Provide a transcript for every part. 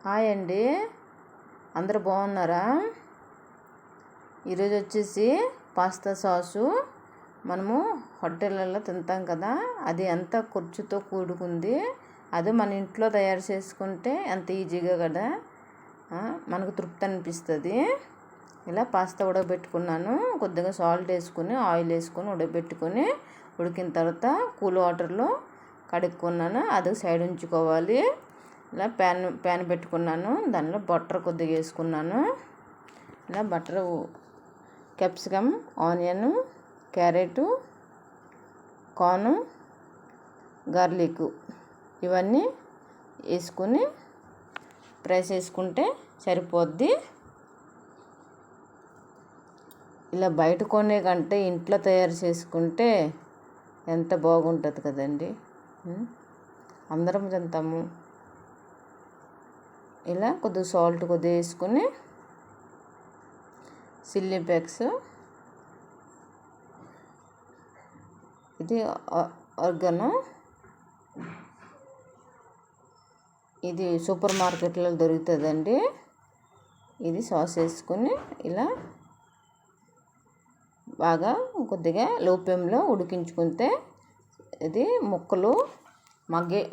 Hi అండి, అందరూ బాగున్నారా? ఈరోజు వచ్చేసి పాస్తా సాసు మనము హోటళ్ళల్లో తింటాం కదా, అది ఎంత ఖర్చుతో కూడుకుంది. అది మన ఇంట్లో తయారు చేసుకుంటే ఎంత ఈజీగా కదా మనకు తృప్తి అనిపిస్తుంది. ఇలా పాస్తా ఉడకబెట్టుకున్నాను. కొద్దిగా సాల్ట్ వేసుకుని ఆయిల్ వేసుకొని ఉడకబెట్టుకొని ఉడికిన తర్వాత కూల్ వాటర్లో కడుక్కున్నాను. అది సైడ్ ఉంచుకోవాలి. ఇలా ప్యాన్ పెట్టుకున్నాను. దానిలో బటర్ కొద్దిగా వేసుకున్నాను. ఇలా butter, capsicum, onion, carrot, corn, garlic ఇవన్నీ వేసుకొని ఫ్రై చేసుకుంటే సరిపోద్ది. ఇలా బయట కొనే కంటే ఇంట్లో తయారు చేసుకుంటే ఎంత బాగుంటుంది కదండి. అందరం తింటాము. ఇలా కొద్దిగా సాల్ట్ కొద్దిగా వేసుకొని చిల్లీ ఫ్లేక్స్, ఇది ఆర్గానో, ఇది సూపర్ మార్కెట్లో దొరుకుతుందండి. ఇది సాస్ వేసుకొని ఇలా బాగా కొద్దిగా లో ఫ్లేమ్లో ఉడికించుకుంటే ఇది ముక్కలు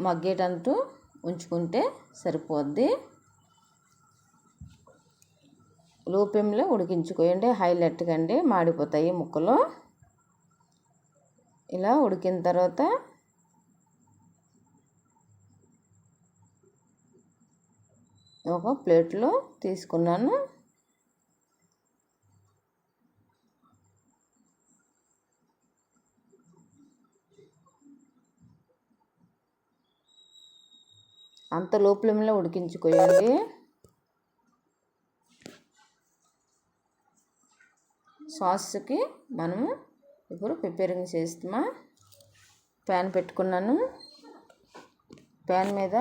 మగ్గేటంటూ ఉంచుకుంటే సరిపోద్ది. లో ఫ్లేమ్లో ఉడికించుకోండి, హైలైట్ కండి, మాడిపోతాయి ముక్కలు. ఇలా ఉడికిన తర్వాత ఒక ప్లేట్లో తీసుకున్నాను. అంత లో ఫ్లేమ్లో ఉడికించుకోండి. సాస్కి మనము ఇప్పుడు ప్రిపేరింగ్ చేస్తామా. ప్యాన్ పెట్టుకున్నాను. ప్యాన్ మీద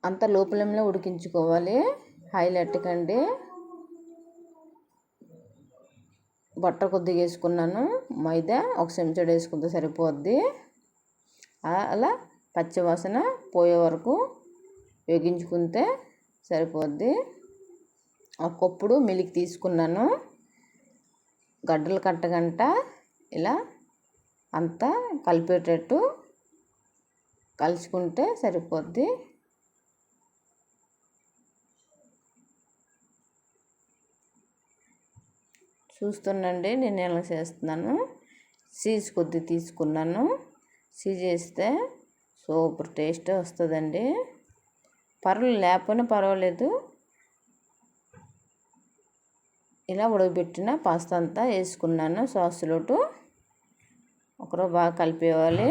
అంత లో ఫ్లేమ్లో ఉడికించుకోవాలి, హైలైట్ కండి. బటర్ కొద్దిగా వేసుకున్నాను. మైదా ఒక చెంచాడు వేసుకుంటే సరిపోద్ది. అలా పచ్చివాసన పోయే వరకు వేగించుకుంటే సరిపోద్ది. ఒక కప్పుడు మిల్క్ తీసుకున్నాను. గడ్డలు కట్టగంట ఇలా అంతా కలిపేటట్టు కలుసుకుంటే సరిపోద్ది. చూస్తుండండి, నేను ఎలా చేస్తున్నాను. చీజ్ కొద్ది తీసుకున్నాను. చీజ్ వేస్తే సూపర్ టేస్ట్ వస్తుందండి. లేకపోయినా పర్వాలేదు. ఇలా ఉడకబెట్టిన పాస్తా అంతా వేసుకున్నాను. సాసులోటు ఒకరో బాగా కలిపేవాలి.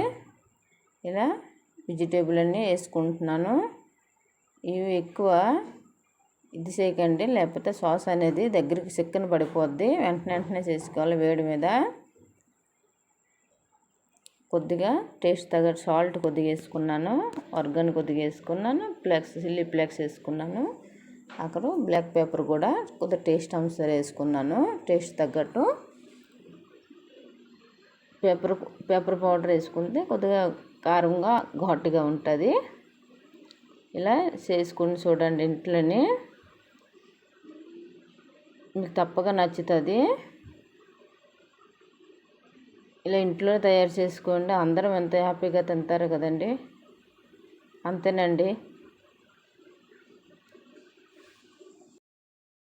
ఇలా వెజిటేబుల్ అన్నీ వేసుకుంటున్నాను. ఇవి ఎక్కువ ఇది చేయకండి, లేకపోతే సాస్ అనేది దగ్గరికి చిక్కన పడిపోద్ది. వెంటనే చేసుకోవాలి వేడి మీద. కొద్దిగా టేస్ట్ తగ్గట్టు సాల్ట్ కొద్దిగా వేసుకున్నాను. ఆర్గాన్ కొద్దిగా వేసుకున్నాను. చిల్లీ ఫ్లేక్స్ వేసుకున్నాను. అక్కడ బ్లాక్ పెప్పర్ కూడా కొద్దిగా టేస్ట్ అనుసారి వేసుకున్నాను. టేస్ట్ తగ్గట్టు పెప్పర్ పౌడర్ వేసుకుంటే కొద్దిగా కారంగా ఘాటుగా ఉంటుంది. ఇలా చేసుకుని చూడండి ఇంట్లోనే, మీకు తప్పగా నచ్చుతుంది. ఇలా ఇంట్లో తయారు చేసుకోండి, అందరం ఎంత హ్యాపీగా తింటారు కదండి. అంతేనండి.